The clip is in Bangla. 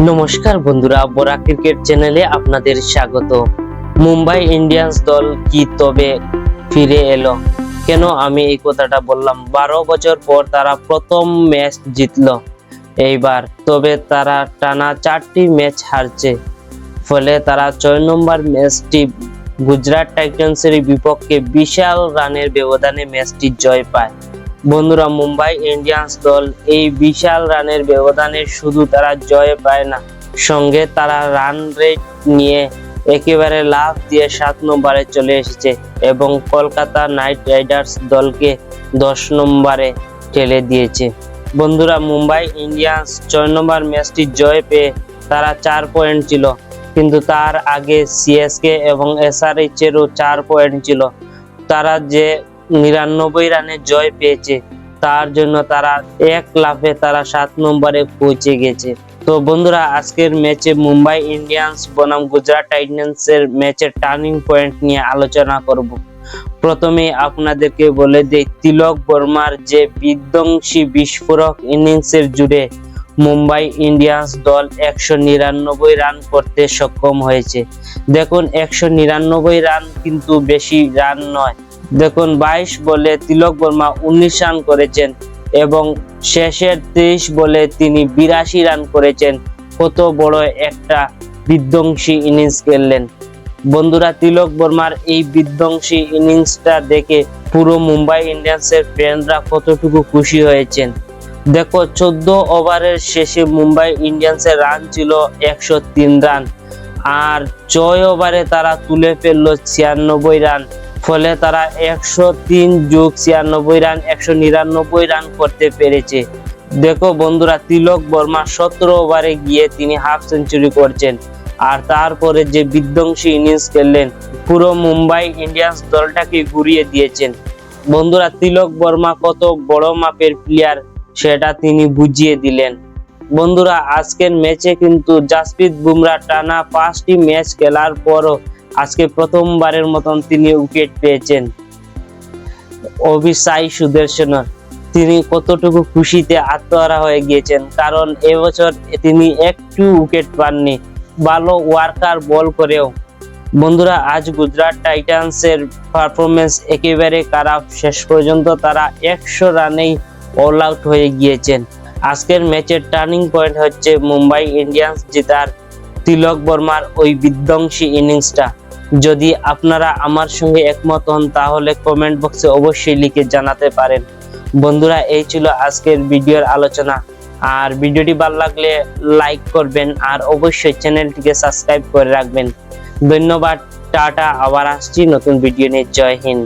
নমস্কার বন্ধুরা, বরা ক্রিকেট চ্যানেলে আপনাদের স্বাগত। মুম্বাই ইন্ডিয়ান্স দল কি তবে ফিরে এলো? কেন আমি এই কথাটা বললাম? 12 বছর পর তারা প্রথম ম্যাচ জিতলো এইবার। তবে তারা টানা 4টি ম্যাচ হারছে, ফলে তারা 6 নম্বর ম্যাচটি গুজরাট টাইটান্সের বিপক্ষে বিশাল রানের ব্যবধানে ম্যাচটি জয় পায়। বন্ধুরা, মুম্বাই ইন্ডিয়ান্স দল এই বিশাল রানের ব্যবধানে শুধু তারা জয় পায় না, সঙ্গে তারা রান রেট নিয়ে একেবারে লাফ দিয়ে 7 নম্বরে চলে এসেছে এবং কলকাতা নাইট রাইডার্স দলকে 10 নম্বরে ঠেলে দিয়েছে। বন্ধুরা, মুম্বাই ইন্ডিয়ান্স 6 নম্বর ম্যাচটি জয় পেয়ে তারা 4 পয়েন্ট ছিল, কিন্তু তার আগে সিএসকে এবং এসআরএইচ এরও 4 পয়েন্ট ছিল। তারা যে 99 রানে জয় পেয়েছে, তার জন্য তারা এক লাফে তারা 7 নম্বরে পৌঁছে গেছে। তো বন্ধুরা, আজকের ম্যাচে মুম্বাই ইন্ডিয়ান্স বনাম গুজরাট টাইটান্সের ম্যাচের টার্নিং পয়েন্ট নিয়ে আলোচনা করব। প্রথমে আপনাদেরকে বলে দেই, তিলক বর্মার যে বিধ্বংসী বিস্ফোরক ইনিংসের জুড়ে মুম্বাই ইন্ডিয়ান্স দল 199 রান করতে সক্ষম হয়েছে। দেখুন, 199 রান কিন্তু বেশি রান নয়। দেখুন, 22 বলে তিলক বর্মা 19 রান করেছেন এবং শেষের 23 বলে তিনি 82 রান করেছেন। কত বড় একটা বিধ্বংসী ইনিংস খেললেন। বন্ধুরা, তিলক বর্মার এই বিধ্বংসী ইনিংসটা দেখে পুরো মুম্বাই ইন্ডিয়ান্সের ফ্যানরা কতটুকু খুশি হয়েছেন। দেখো, 14 ওভারের শেষে মুম্বাই ইন্ডিয়ান্সের রান ছিল 103 রান, আর 6 ওভারে তারা তুলে ফেললো 96 রান। ফলে তারা 103 যোগ 96 রান 199 রান করতে পেরেছে। দেখো বন্ধুরা, তিলক বর্মা 17 ওভারে গিয়ে তিনি হাফ সেঞ্চুরি করছেন, আর তারপরে যে বিধ্বংসী ইনিংস খেললেন, পুরো মুম্বাই ইন্ডিয়ান্স দলটাকে ঘুরিয়ে দিয়েছেন। বন্ধুরা, তিলক বর্মা কত বড় মাপের প্লেয়ার সেটা তিনি বুঝিয়ে দিলেন। বন্ধুরা, আজকের ম্যাচে কিন্তু জাসপ্রীত বুমরা টানা 5টি ম্যাচ খেলার পরও আজকে প্রথমবারের মতন তিনি উইকেট পেয়েছেন। অভিষেক সুদর্শন তিনি কতটুকু খুশিতে আত্মহারা হয়ে গিয়েছেন, কারণ এবছর তিনি একটু উইকেট পাননি, ভালো ওয়ার্কার বল করেও। বন্ধুরা, আজ গুজরাট টাইটান্সের পারফরমেন্স একেবারে খারাপ। শেষ পর্যন্ত তারা 100 রানেই অল আউট হয়ে গিয়েছেন। আজকের ম্যাচের টার্নিং পয়েন্ট হচ্ছে মুম্বাই ইন্ডিয়ান্স জেতার তিলক বর্মার ওই বিধ্বংসী ইনিংসটা। যদি আপনারা আমার সঙ্গে একমত হন, তাহলে কমেন্ট বক্সে অবশ্যই লিখে জানাতে পারেন। বন্ধুরা, এই ছিল আজকের ভিডিওর আলোচনা। আর ভিডিওটি ভালো লাগলে লাইক করবেন, আর অবশ্যই চ্যানেলটিকে সাবস্ক্রাইব করে রাখবেন। ধন্যবাদ, টাটা। আবার আসছি নতুন ভিডিও নিয়ে। জয় হিন্দ।